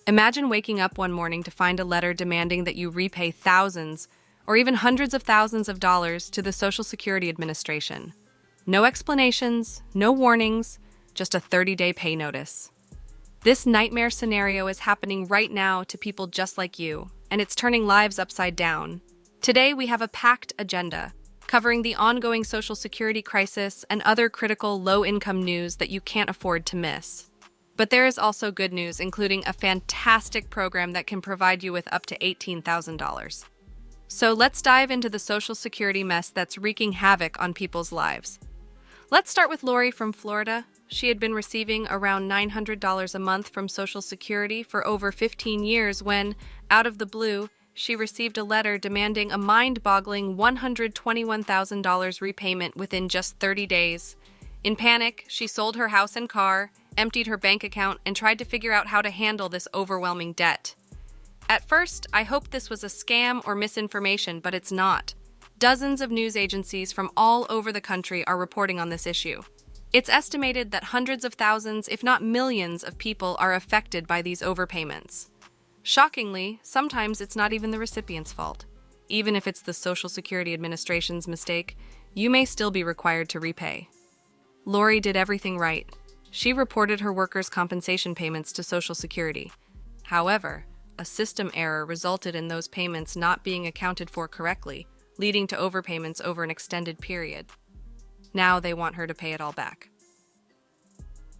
Imagine waking up one morning to find a letter demanding that you repay thousands or even hundreds of thousands of dollars to the Social Security Administration. No explanations, no warnings, just a 30-day pay notice. This nightmare scenario is happening right now to people just like you, and it's turning lives upside down. Today, we have a packed agenda, covering the ongoing Social Security crisis and other critical low-income news that you can't afford to miss. But there is also good news, including a fantastic program that can provide you with up to $18,000. So let's dive into the Social Security mess that's wreaking havoc on people's lives. Let's start with Lori from Florida. She had been receiving around $900 a month from Social Security for over 15 years when, out of the blue, she received a letter demanding a mind-boggling $121,000 repayment within just 30 days. In panic, she sold her house and car, emptied her bank account, and tried to figure out how to handle this overwhelming debt. At first, I hoped this was a scam or misinformation, but it's not. Dozens of news agencies from all over the country are reporting on this issue. It's estimated that hundreds of thousands, if not millions, of people are affected by these overpayments. Shockingly, sometimes it's not even the recipient's fault. Even if it's the Social Security Administration's mistake, you may still be required to repay. Lori did everything right. She reported her workers' compensation payments to Social Security. However, a system error resulted in those payments not being accounted for correctly, leading to overpayments over an extended period. Now they want her to pay it all back.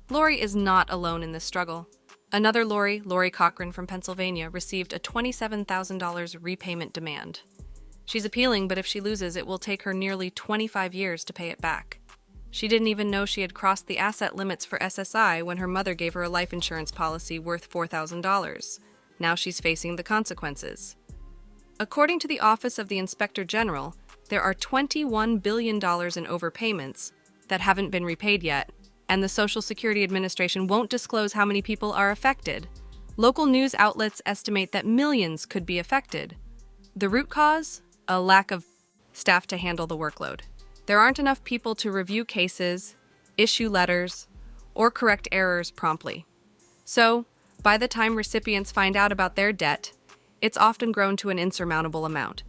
Lori is not alone in this struggle. Another Lori Cochran from Pennsylvania, received a $27,000 repayment demand. She's appealing, but if she loses, it will take her nearly 25 years to pay it back. She didn't even know she had crossed the asset limits for SSI when her mother gave her a life insurance policy worth $4,000. Now she's facing the consequences. According to the Office of the Inspector General, there are $21 billion in overpayments that haven't been repaid yet, and the Social Security Administration won't disclose how many people are affected. Local news outlets estimate that millions could be affected. The root cause? A lack of staff to handle the workload. There aren't enough people to review cases, issue letters, or correct errors promptly. So, by the time recipients find out about their debt, it's often grown to an insurmountable amount.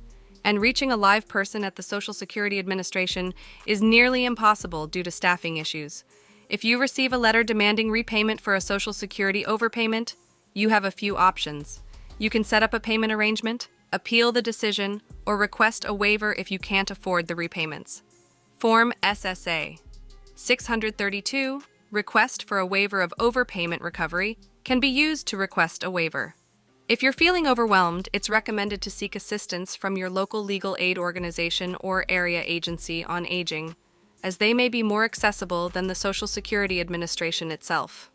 And reaching a live person at the Social Security Administration is nearly impossible due to staffing issues. If you receive a letter demanding repayment for a Social Security overpayment, you have a few options. You can set up a payment arrangement, appeal the decision, or request a waiver if you can't afford the repayments. Form SSA 632, Request for a Waiver of Overpayment Recovery, can be used to request a waiver. If you're feeling overwhelmed, it's recommended to seek assistance from your local legal aid organization or area agency on aging, as they may be more accessible than the Social Security Administration itself.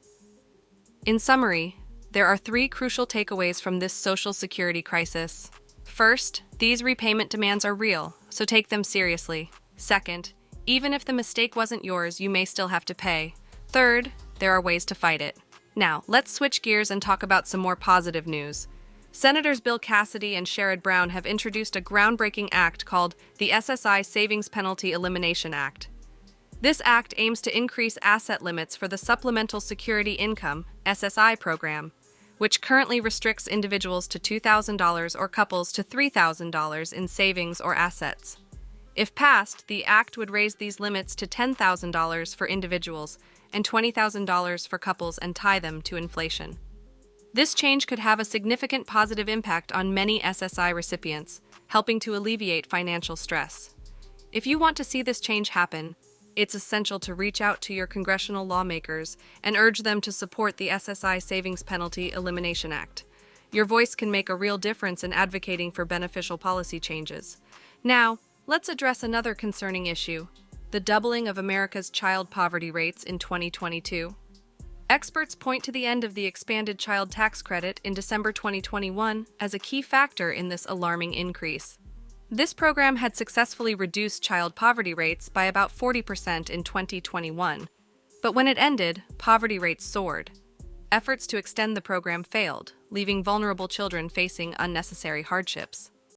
In summary, there are 3 crucial takeaways from this Social Security crisis. First, these repayment demands are real, so take them seriously. Second, even if the mistake wasn't yours, you may still have to pay. Third, there are ways to fight it. Now, let's switch gears and talk about some more positive news. Senators Bill Cassidy and Sherrod Brown have introduced a groundbreaking act called the SSI Savings Penalty Elimination Act. This act aims to increase asset limits for the Supplemental Security Income (SSI) program, which currently restricts individuals to $2,000 or couples to $3,000 in savings or assets. If passed, the act would raise these limits to $10,000 for individuals and $20,000 for couples and tie them to inflation. This change could have a significant positive impact on many SSI recipients, helping to alleviate financial stress. If you want to see this change happen, it's essential to reach out to your congressional lawmakers and urge them to support the SSI Savings Penalty Elimination Act. Your voice can make a real difference in advocating for beneficial policy changes. Now, let's address another concerning issue: the doubling of America's child poverty rates in 2022. Experts point to the end of the expanded child tax credit in December 2021 as a key factor in this alarming increase. This program had successfully reduced child poverty rates by about 40% in 2021, but when it ended, poverty rates soared. Efforts to extend the program failed, leaving vulnerable children facing unnecessary hardships.